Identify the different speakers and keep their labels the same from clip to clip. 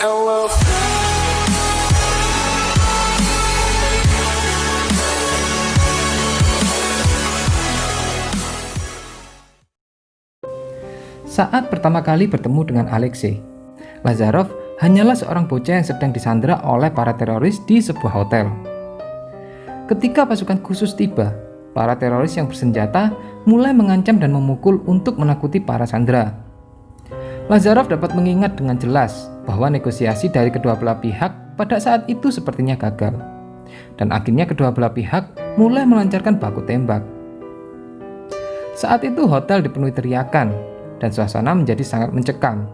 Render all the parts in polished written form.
Speaker 1: LL.
Speaker 2: Saat pertama kali bertemu dengan Alexei, Lazarov hanyalah seorang bocah yang sedang disandra oleh para teroris di sebuah hotel. Ketika pasukan khusus tiba, para teroris yang bersenjata mulai mengancam dan memukul untuk menakuti para sandera. Lazarov dapat mengingat dengan jelas bahwa negosiasi dari kedua belah pihak pada saat itu sepertinya gagal, dan akhirnya kedua belah pihak mulai melancarkan baku tembak. Saat itu hotel dipenuhi teriakan, dan suasana menjadi sangat mencekam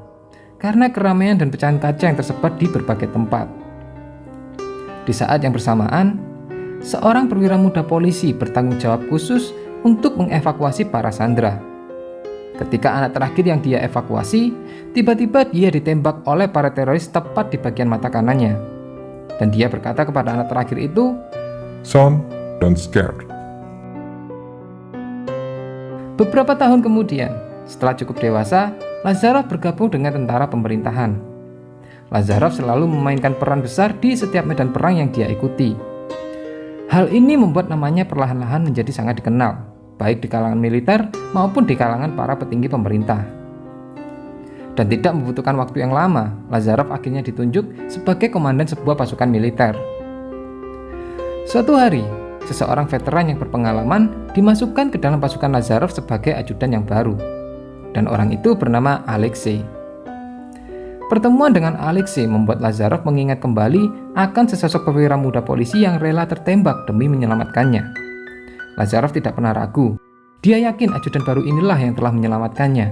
Speaker 2: karena keramaian dan pecahan kaca yang tersebar di berbagai tempat. Di saat yang bersamaan, seorang perwira muda polisi bertanggung jawab khusus untuk mengevakuasi para sandera. Ketika anak terakhir yang dia evakuasi, tiba-tiba dia ditembak oleh para teroris tepat di bagian mata kanannya. Dan dia berkata kepada anak terakhir itu,
Speaker 3: "Son, don't scared."
Speaker 2: Beberapa tahun kemudian, setelah cukup dewasa, Lazarov bergabung dengan tentara pemerintahan. Lazarov selalu memainkan peran besar di setiap medan perang yang dia ikuti. Hal ini membuat namanya perlahan-lahan menjadi sangat dikenal, baik di kalangan militer maupun di kalangan para petinggi pemerintah. Dan tidak membutuhkan waktu yang lama, Lazarov akhirnya ditunjuk sebagai komandan sebuah pasukan militer. Suatu hari, seseorang veteran yang berpengalaman dimasukkan ke dalam pasukan Lazarov sebagai ajudan yang baru. Dan orang itu bernama Alexei. Pertemuan dengan Alexei membuat Lazarov mengingat kembali akan sesosok perwira muda polisi yang rela tertembak demi menyelamatkannya. Lazarov tidak pernah ragu. Dia yakin ajudan baru inilah yang telah menyelamatkannya.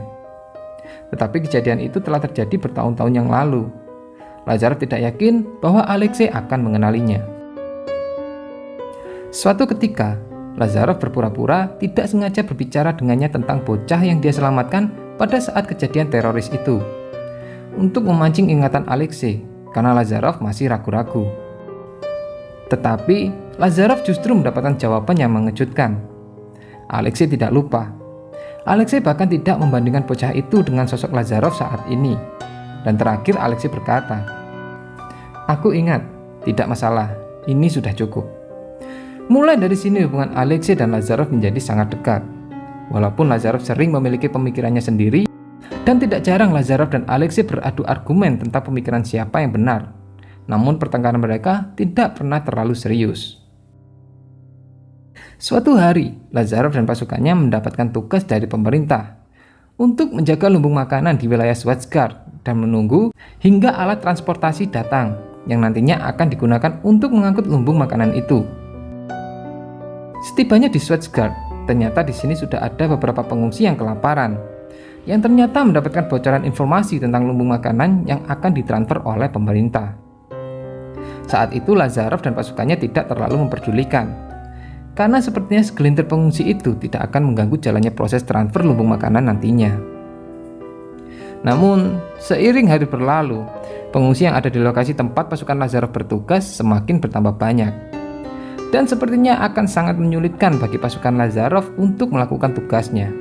Speaker 2: Tetapi kejadian itu telah terjadi bertahun-tahun yang lalu. Lazarov tidak yakin bahwa Alexei akan mengenalinya. Suatu ketika, Lazarov berpura-pura tidak sengaja berbicara dengannya tentang bocah yang dia selamatkan pada saat kejadian teroris itu, untuk memancing ingatan Alexei, karena Lazarov masih ragu-ragu. Tetapi, Lazarov justru mendapatkan jawaban yang mengejutkan. Alexei tidak lupa. Alexei bahkan tidak membandingkan bocah itu dengan sosok Lazarov saat ini. Dan terakhir Alexei berkata, "Aku ingat, tidak masalah, ini sudah cukup." Mulai dari sini hubungan Alexei dan Lazarov menjadi sangat dekat. Walaupun Lazarov sering memiliki pemikirannya sendiri, dan tidak jarang Lazarov dan Alexei beradu argumen tentang pemikiran siapa yang benar. Namun pertengkaran mereka tidak pernah terlalu serius. Suatu hari, Lazarov dan pasukannya mendapatkan tugas dari pemerintah untuk menjaga lumbung makanan di wilayah Swatgard dan menunggu hingga alat transportasi datang yang nantinya akan digunakan untuk mengangkut lumbung makanan itu. Setibanya di Swatgard, ternyata di sini sudah ada beberapa pengungsi yang kelaparan, yang ternyata mendapatkan bocoran informasi tentang lumbung makanan yang akan ditransfer oleh pemerintah. Saat itu Lazarov dan pasukannya tidak terlalu memperdulikan, karena sepertinya segelintir pengungsi itu tidak akan mengganggu jalannya proses transfer lumbung makanan nantinya. Namun, seiring hari berlalu, pengungsi yang ada di lokasi tempat pasukan Lazarov bertugas semakin bertambah banyak. Dan sepertinya akan sangat menyulitkan bagi pasukan Lazarov untuk melakukan tugasnya.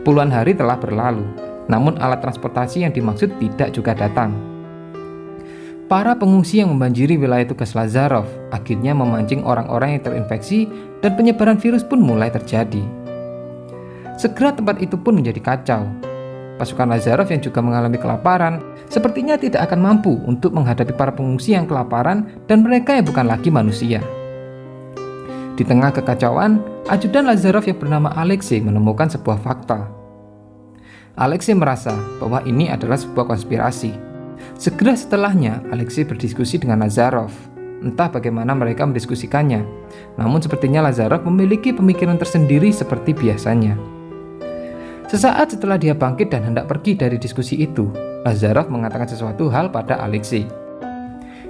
Speaker 2: Puluhan hari telah berlalu, namun alat transportasi yang dimaksud tidak juga datang. Para pengungsi yang membanjiri wilayah tugas Lazarov akhirnya memancing orang-orang yang terinfeksi dan penyebaran virus pun mulai terjadi. Segera tempat itu pun menjadi kacau. Pasukan Lazarov yang juga mengalami kelaparan sepertinya tidak akan mampu untuk menghadapi para pengungsi yang kelaparan dan mereka yang bukan lagi manusia. Di tengah kekacauan, ajudan Lazarov yang bernama Alexei menemukan sebuah fakta. Alexei merasa bahwa ini adalah sebuah konspirasi. Segera setelahnya, Alexei berdiskusi dengan Lazarov. Entah bagaimana mereka mendiskusikannya, namun sepertinya Lazarov memiliki pemikiran tersendiri seperti biasanya. Sesaat setelah dia bangkit dan hendak pergi dari diskusi itu, Lazarov mengatakan sesuatu hal pada Alexei.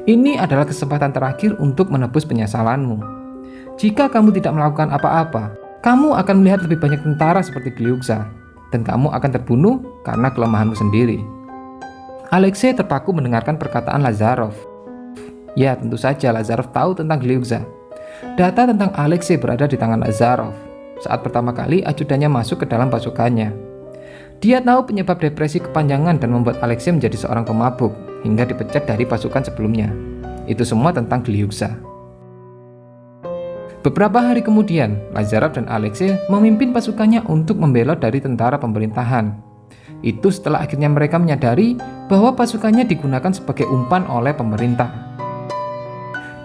Speaker 2: "Ini adalah kesempatan terakhir untuk menebus penyesalanmu. Jika kamu tidak melakukan apa-apa, kamu akan melihat lebih banyak tentara seperti Glyuza, dan kamu akan terbunuh karena kelemahanmu sendiri." Alexei terpaku mendengarkan perkataan Lazarov. Ya, tentu saja Lazarov tahu tentang Glyuza. Data tentang Alexei berada di tangan Lazarov saat pertama kali ajudannya masuk ke dalam pasukannya. Dia tahu penyebab depresi kepanjangan dan membuat Alexei menjadi seorang pemabuk hingga dipecat dari pasukan sebelumnya. Itu semua tentang Glyuksa. Beberapa hari kemudian, Lazarov dan Alexei memimpin pasukannya untuk membelot dari tentara pemerintahan. Itu setelah akhirnya mereka menyadari bahwa pasukannya digunakan sebagai umpan oleh pemerintah.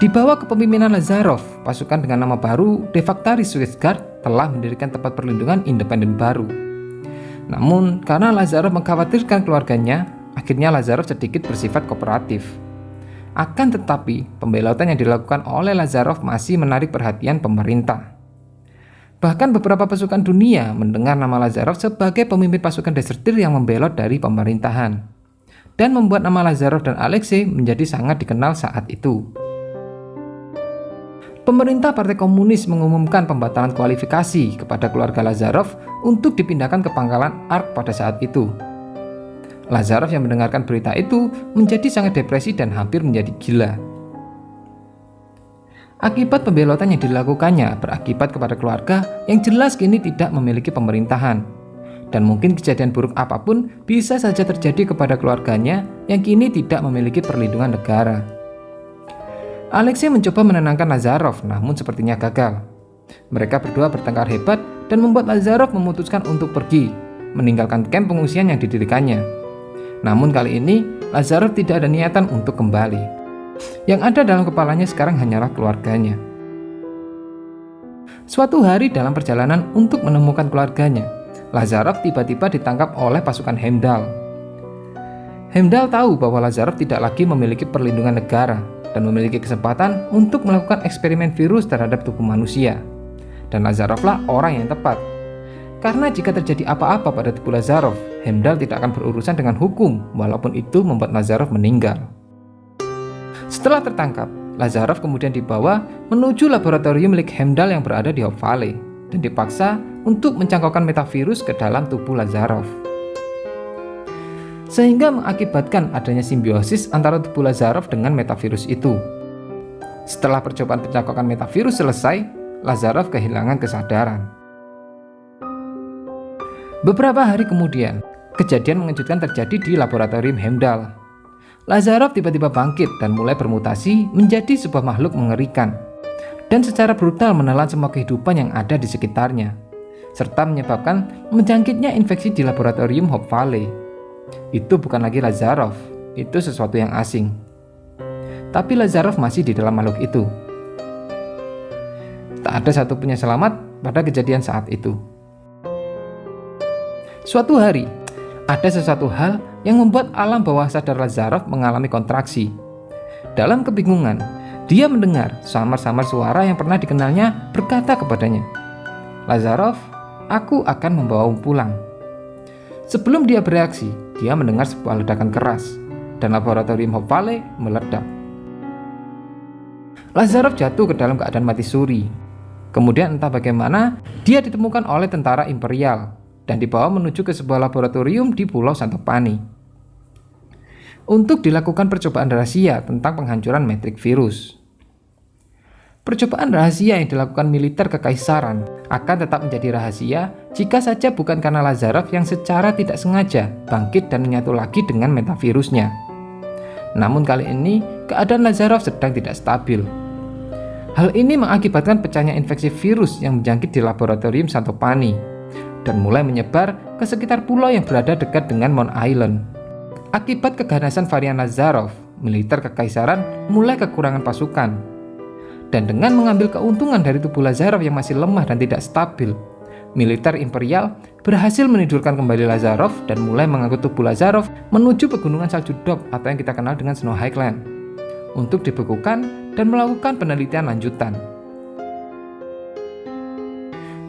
Speaker 2: Di bawah kepemimpinan Lazarov, pasukan dengan nama baru Defactari Swissguard telah mendirikan tempat perlindungan independen baru. Namun, karena Lazarov mengkhawatirkan keluarganya, akhirnya Lazarov sedikit bersifat kooperatif. Akan tetapi, pembelotan yang dilakukan oleh Lazarov masih menarik perhatian pemerintah. Bahkan beberapa pasukan dunia mendengar nama Lazarov sebagai pemimpin pasukan desertir yang membelot dari pemerintahan, dan membuat nama Lazarov dan Alexei menjadi sangat dikenal saat itu. Pemerintah Partai Komunis mengumumkan pembatalan kualifikasi kepada keluarga Lazarov untuk dipindahkan ke pangkalan Ark pada saat itu. Lazarov yang mendengarkan berita itu menjadi sangat depresi dan hampir menjadi gila. Akibat pembelotan yang dilakukannya berakibat kepada keluarga yang jelas kini tidak memiliki pemerintahan. Dan mungkin kejadian buruk apapun bisa saja terjadi kepada keluarganya yang kini tidak memiliki perlindungan negara. Alexei mencoba menenangkan Lazarov, namun sepertinya gagal. Mereka berdua bertengkar hebat dan membuat Lazarov memutuskan untuk pergi, meninggalkan kamp pengungsian yang didirikannya. Namun kali ini, Lazarov tidak ada niatan untuk kembali. Yang ada dalam kepalanya sekarang hanyalah keluarganya. Suatu hari dalam perjalanan untuk menemukan keluarganya, Lazarov tiba-tiba ditangkap oleh pasukan Heimdall. Heimdall tahu bahwa Lazarov tidak lagi memiliki perlindungan negara dan memiliki kesempatan untuk melakukan eksperimen virus terhadap tubuh manusia. Dan Lazarovlah orang yang tepat. Karena jika terjadi apa-apa pada tubuh Lazarov, Heimdall tidak akan berurusan dengan hukum, walaupun itu membuat Lazarov meninggal. Setelah tertangkap, Lazarov kemudian dibawa menuju laboratorium milik Heimdall yang berada di Hope Valley, dan dipaksa untuk mencangkokkan metavirus ke dalam tubuh Lazarov. Sehingga mengakibatkan adanya simbiosis antara tubuh Lazarov dengan metavirus itu. Setelah percobaan pencangkokan metavirus selesai, Lazarov kehilangan kesadaran. Beberapa hari kemudian, kejadian mengejutkan terjadi di laboratorium Heimdall. Lazarov tiba-tiba bangkit dan mulai bermutasi menjadi sebuah makhluk mengerikan, dan secara brutal menelan semua kehidupan yang ada di sekitarnya, serta menyebabkan menjangkitnya infeksi di laboratorium Hope Valley. Itu bukan lagi Lazarov, itu sesuatu yang asing. Tapi Lazarov masih di dalam makhluk itu. Tak ada satupun yang selamat pada kejadian saat itu. Suatu hari, ada sesuatu hal yang membuat alam bawah sadar Lazarov mengalami kontraksi. Dalam kebingungan, dia mendengar samar-samar suara yang pernah dikenalnya berkata kepadanya, "Lazarov, aku akan membawamu pulang." Sebelum dia bereaksi, dia mendengar sebuah ledakan keras, dan laboratorium Hope Valley meledak. Lazarov jatuh ke dalam keadaan mati suri. Kemudian entah bagaimana, dia ditemukan oleh tentara imperial, dan dibawa menuju ke sebuah laboratorium di Pulau Santopani untuk dilakukan percobaan rahasia tentang penghancuran metrik virus. Percobaan rahasia yang dilakukan militer kekaisaran akan tetap menjadi rahasia jika saja bukan karena Lazarov yang secara tidak sengaja bangkit dan menyatu lagi dengan metavirusnya. Namun kali ini, keadaan Lazarov sedang tidak stabil. Hal ini mengakibatkan pecahnya infeksi virus yang menjangkit di laboratorium Santopani dan mulai menyebar ke sekitar pulau yang berada dekat dengan Mount Island. Akibat keganasan varian Lazarov, militer kekaisaran mulai kekurangan pasukan. Dan dengan mengambil keuntungan dari tubuh Lazarov yang masih lemah dan tidak stabil, militer imperial berhasil menidurkan kembali Lazarov dan mulai mengangkut tubuh Lazarov menuju pegunungan salju Dop atau yang kita kenal dengan Snow Highland untuk dibekukan dan melakukan penelitian lanjutan.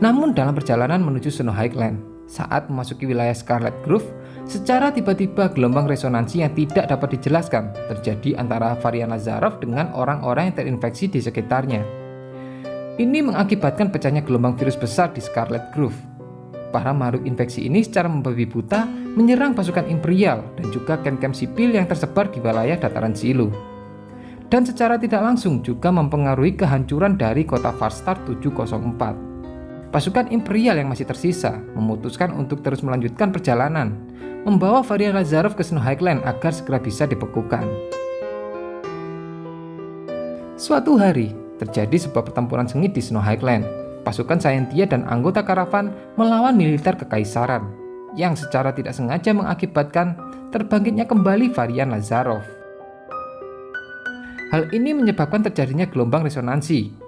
Speaker 2: Namun dalam perjalanan menuju Snow Highland, saat memasuki wilayah Scarlet Grove, secara tiba-tiba gelombang resonansi yang tidak dapat dijelaskan terjadi antara varian Lazarov dengan orang-orang yang terinfeksi di sekitarnya. Ini mengakibatkan pecahnya gelombang virus besar di Scarlet Grove. Para makhluk infeksi ini secara membabi buta menyerang pasukan imperial dan juga kamp-kamp sipil yang tersebar di wilayah dataran Silu. Dan secara tidak langsung juga mempengaruhi kehancuran dari kota Farstar 704. pasukan Imperial yang masih tersisa memutuskan untuk terus melanjutkan perjalanan, membawa varian Lazarov ke Snow Highland agar segera bisa dibekukan. Suatu hari, terjadi sebuah pertempuran sengit di Snow Highland. Pasukan Scientia dan anggota karavan melawan militer kekaisaran, yang secara tidak sengaja mengakibatkan terbangkitnya kembali varian Lazarov. Hal ini menyebabkan terjadinya gelombang resonansi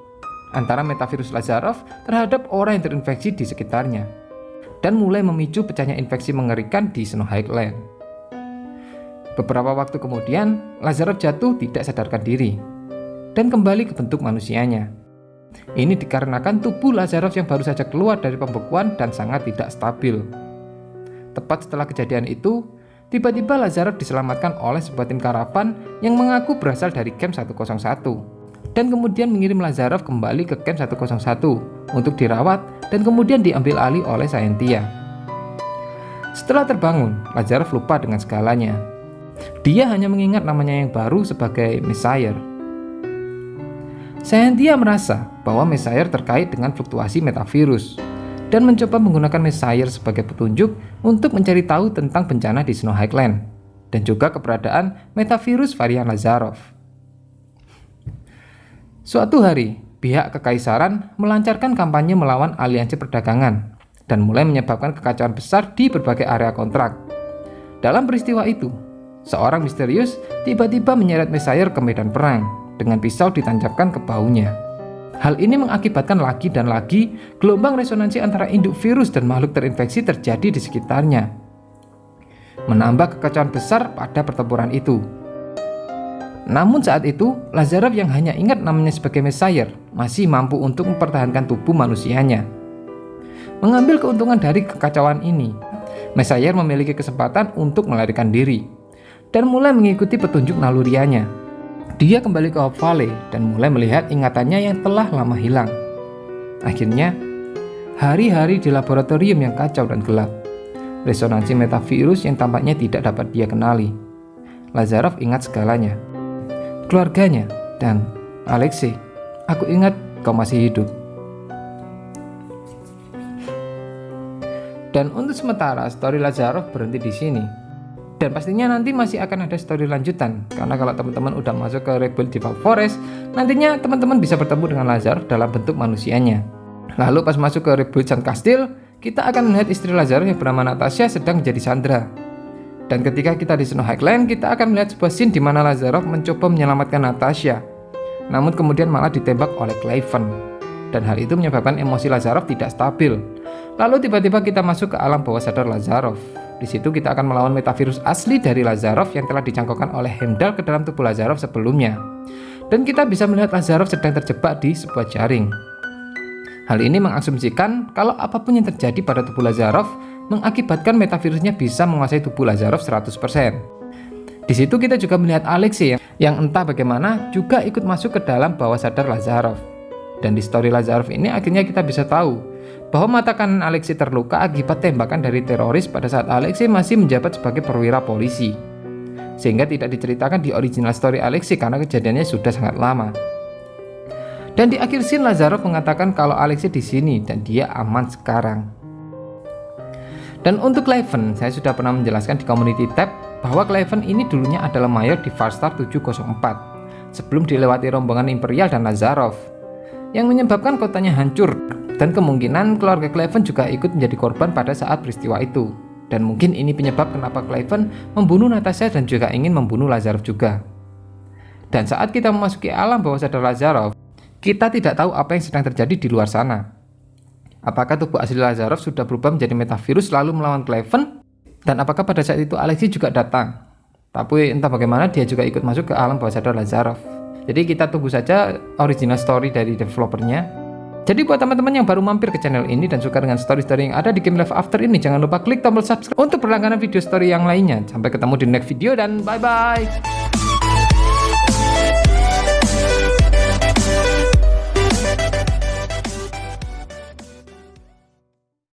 Speaker 2: antara metavirus Lazarov terhadap orang yang terinfeksi di sekitarnya, dan mulai memicu pecahnya infeksi mengerikan di Snow Highland. Beberapa waktu kemudian, Lazarov jatuh tidak sadarkan diri dan kembali ke bentuk manusianya. Ini dikarenakan tubuh Lazarov yang baru saja keluar dari pembekuan dan sangat tidak stabil. Tepat setelah kejadian itu, tiba-tiba Lazarov diselamatkan oleh sebuah tim karavan yang mengaku berasal dari Camp 101 dan kemudian mengirim Lazarov kembali ke Camp 101 untuk dirawat dan kemudian diambil alih oleh Scientia. Setelah terbangun, Lazarov lupa dengan segalanya. Dia hanya mengingat namanya yang baru sebagai Messiah. Scientia merasa bahwa Messiah terkait dengan fluktuasi metavirus dan mencoba menggunakan Messiah sebagai petunjuk untuk mencari tahu tentang bencana di Snow Highland dan juga keberadaan metavirus varian Lazarov. Suatu hari, pihak kekaisaran melancarkan kampanye melawan aliansi perdagangan dan mulai menyebabkan kekacauan besar di berbagai area kontrak. Dalam peristiwa itu, seorang misterius tiba-tiba menyeret Messiah ke medan perang dengan pisau ditancapkan ke bahunya. Hal ini mengakibatkan lagi dan lagi gelombang resonansi antara induk virus dan makhluk terinfeksi terjadi di sekitarnya, menambah kekacauan besar pada pertempuran itu. Namun saat itu, Lazarov yang hanya ingat namanya sebagai Messiah masih mampu untuk mempertahankan tubuh manusianya. Mengambil keuntungan dari kekacauan ini, Messiah memiliki kesempatan untuk melarikan diri dan mulai mengikuti petunjuk nalurianya. Dia kembali ke Hope Valley dan mulai melihat ingatannya yang telah lama hilang. Akhirnya, hari-hari di laboratorium yang kacau dan gelap, resonansi metavirus yang tampaknya tidak dapat dia kenali. Lazarov ingat segalanya. Keluarganya, dan Alexei, aku ingat kau masih hidup. Dan untuk sementara story Lazarov berhenti di sini. Dan pastinya nanti masih akan ada story lanjutan, karena kalau teman-teman udah masuk ke Rebuild di Dark Forest, nantinya teman-teman bisa bertemu dengan Lazarov dalam bentuk manusianya. Lalu pas masuk ke Rebuild Sun Castle, kita akan melihat istri Lazarov yang bernama Natasha sedang menjadi sandera. Dan ketika kita di Snow Highland, kita akan melihat sebuah scene di mana Lazarov mencoba menyelamatkan Natasha, namun kemudian malah ditembak oleh Cleven. Dan hal itu menyebabkan emosi Lazarov tidak stabil. Lalu tiba-tiba kita masuk ke alam bawah sadar Lazarov. Di situ kita akan melawan metavirus asli dari Lazarov yang telah dicangkokkan oleh Heimdall ke dalam tubuh Lazarov sebelumnya. Dan kita bisa melihat Lazarov sedang terjebak di sebuah jaring. Hal ini mengasumsikan kalau apapun yang terjadi pada tubuh Lazarov mengakibatkan metavirusnya bisa menguasai tubuh Lazarov 100%. Di situ kita juga melihat Alexei yang entah bagaimana juga ikut masuk ke dalam bawah sadar Lazarov. Dan di story Lazarov ini akhirnya kita bisa tahu bahwa mata kanan Alexei terluka akibat tembakan dari teroris pada saat Alexei masih menjabat sebagai perwira polisi. Sehingga tidak diceritakan di original story Alexei karena kejadiannya sudah sangat lama. Dan di akhir scene Lazarov mengatakan kalau Alexei di sini dan dia aman sekarang. Dan untuk Cleven, saya sudah pernah menjelaskan di community tab bahwa Cleven ini dulunya adalah mayor di Farstar 704 sebelum dilewati rombongan Imperial dan Lazarov yang menyebabkan kotanya hancur, dan kemungkinan keluarga Cleven juga ikut menjadi korban pada saat peristiwa itu. Dan mungkin ini penyebab kenapa Cleven membunuh Natasha dan juga ingin membunuh Lazarov juga. Dan saat kita memasuki alam bawah sadar Lazarov, kita tidak tahu apa yang sedang terjadi di luar sana. Apakah tubuh asli Lazarov sudah berubah menjadi metavirus lalu melawan Cleven? Dan apakah pada saat itu Alexei juga datang? Tapi entah bagaimana dia juga ikut masuk ke alam bawah sadar Lazarov. Jadi kita tunggu saja original story dari developernya. Jadi buat teman-teman yang baru mampir ke channel ini dan suka dengan story-story yang ada di Game Life After ini, jangan lupa klik tombol subscribe untuk berlangganan video story yang lainnya. Sampai ketemu di next video dan bye-bye.